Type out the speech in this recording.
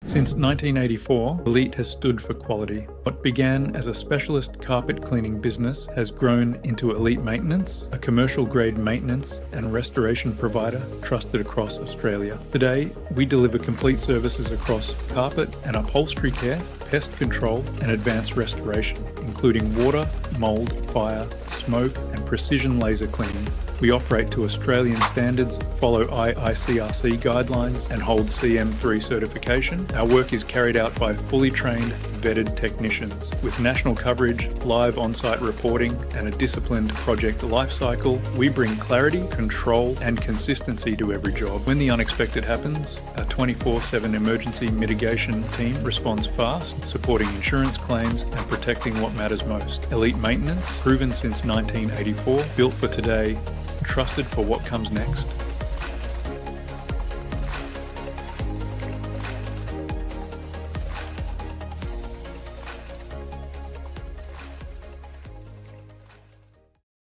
Since 1984, Elite has stood for quality. What began as a specialist carpet cleaning business has grown into Elite Maintenance, a commercial-grade maintenance and restoration provider trusted across Australia. Today, we deliver complete services across carpet and upholstery care, pest control and advanced restoration, including water, mould, fire, smoke and precision laser cleaning. We operate to Australian standards, follow IICRC guidelines and hold CM3 certification. Our work is carried out by fully trained, vetted technicians. With national coverage, live on-site reporting and a disciplined project lifecycle, we bring clarity, control and consistency to every job. When the unexpected happens, our 24/7 emergency mitigation team responds fast, supporting insurance claims and protecting what matters most. Elite Maintenance, proven since 1984, built for today, trusted for what comes next.